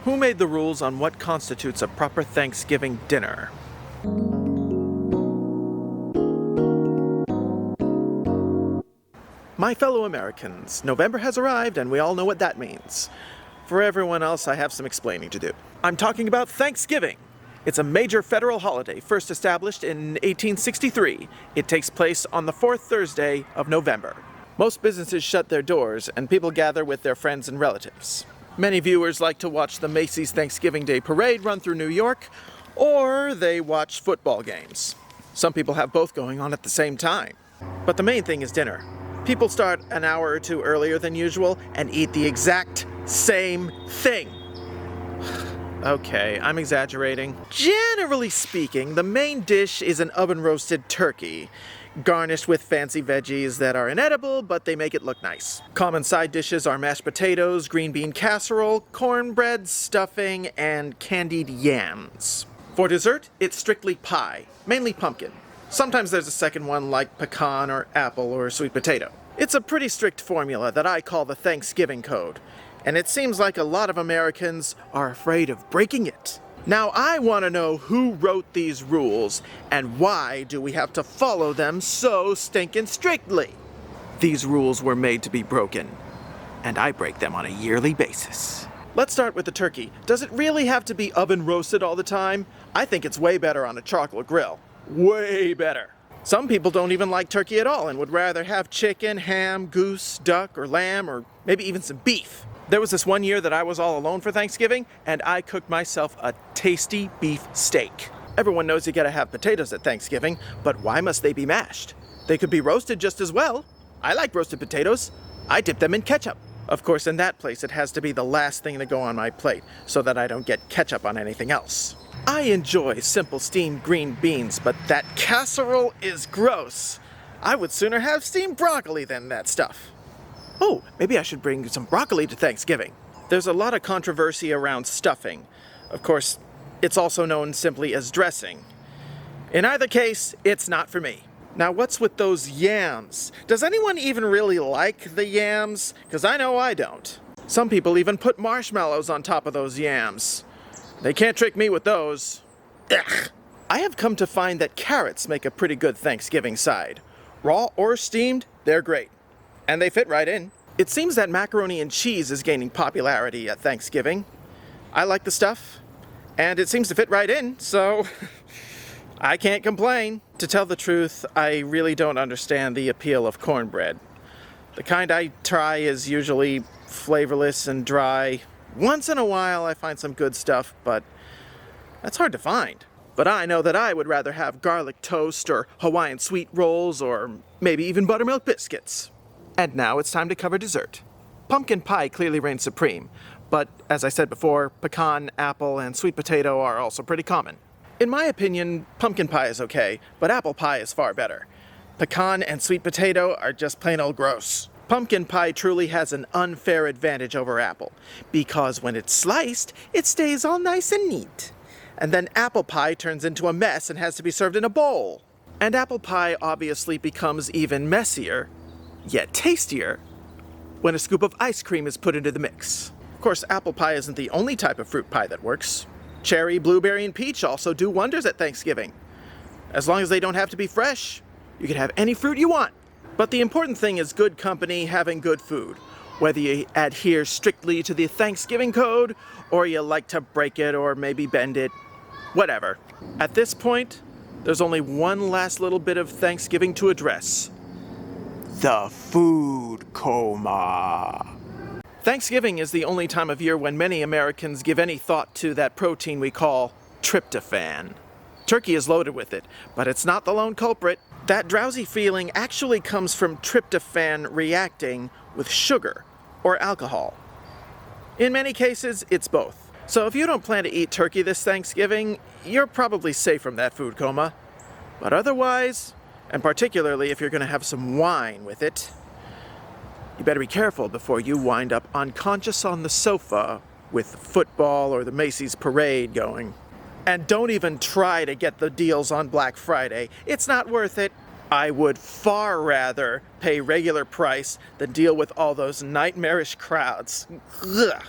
Who made the rules on what constitutes a proper Thanksgiving dinner? My fellow Americans, November has arrived and we all know what that means. For everyone else, I have some explaining to do. I'm talking about Thanksgiving. It's a major federal holiday, first established in 1863. It takes place on the fourth Thursday of November. Most businesses shut their doors and people gather with their friends and relatives. Many viewers like to watch the Macy's Thanksgiving Day Parade run through New York, or they watch football games. Some people have both going on at the same time. But the main thing is dinner. People start an hour or two earlier than usual and eat the exact same thing. Okay, I'm exaggerating. Generally speaking, the main dish is an oven-roasted turkey, garnished with fancy veggies that are inedible, but they make it look nice. Common side dishes are mashed potatoes, green bean casserole, cornbread, stuffing, and candied yams. For dessert, it's strictly pie, mainly pumpkin. Sometimes there's a second one like pecan or apple or sweet potato. It's a pretty strict formula that I call the Thanksgiving Code, and it seems like a lot of Americans are afraid of breaking it. Now I want to know who wrote these rules, and why do we have to follow them so stinking strictly? These rules were made to be broken, and I break them on a yearly basis. Let's start with the turkey. Does it really have to be oven roasted all the time? I think it's way better on a charcoal grill. Way better. Some people don't even like turkey at all and would rather have chicken, ham, goose, duck, or lamb, or maybe even some beef. There was this one year that I was all alone for Thanksgiving, and I cooked myself a tasty beef steak. Everyone knows you gotta have potatoes at Thanksgiving, but why must they be mashed? They could be roasted just as well. I like roasted potatoes. I dip them in ketchup. Of course, in that place, it has to be the last thing to go on my plate, so that I don't get ketchup on anything else. I enjoy simple steamed green beans, but that casserole is gross. I would sooner have steamed broccoli than that stuff. Oh, maybe I should bring some broccoli to Thanksgiving. There's a lot of controversy around stuffing. Of course, it's also known simply as dressing. In either case, it's not for me. Now, what's with those yams? Does anyone even really like the yams? Because I know I don't. Some people even put marshmallows on top of those yams. They can't trick me with those. Ugh. I have come to find that carrots make a pretty good Thanksgiving side. Raw or steamed, they're great. And they fit right in. It seems that macaroni and cheese is gaining popularity at Thanksgiving. I like the stuff, and it seems to fit right in, so I can't complain. To tell the truth, I really don't understand the appeal of cornbread. The kind I try is usually flavorless and dry. Once in a while I find some good stuff, but that's hard to find. But I know that I would rather have garlic toast or Hawaiian sweet rolls or maybe even buttermilk biscuits. And now it's time to cover dessert. Pumpkin pie clearly reigns supreme, but as I said before, pecan, apple, and sweet potato are also pretty common. In my opinion, pumpkin pie is okay, but apple pie is far better. Pecan and sweet potato are just plain old gross. Pumpkin pie truly has an unfair advantage over apple, because when it's sliced, it stays all nice and neat. And then apple pie turns into a mess and has to be served in a bowl. And apple pie obviously becomes even messier, yet tastier, when a scoop of ice cream is put into the mix. Of course, apple pie isn't the only type of fruit pie that works. Cherry, blueberry, and peach also do wonders at Thanksgiving. As long as they don't have to be fresh, you can have any fruit you want. But the important thing is good company having good food. Whether you adhere strictly to the Thanksgiving Code, or you like to break it or maybe bend it, whatever. At this point, there's only one last little bit of Thanksgiving to address. The food coma. Thanksgiving is the only time of year when many Americans give any thought to that protein we call tryptophan. Turkey is loaded with it, but it's not the lone culprit. That drowsy feeling actually comes from tryptophan reacting with sugar or alcohol. In many cases, it's both. So if you don't plan to eat turkey this Thanksgiving, you're probably safe from that food coma. But otherwise, and particularly if you're going to have some wine with it, you better be careful before you wind up unconscious on the sofa with football or the Macy's parade going. And don't even try to get the deals on Black Friday. It's not worth it. I would far rather pay regular price than deal with all those nightmarish crowds. Ugh.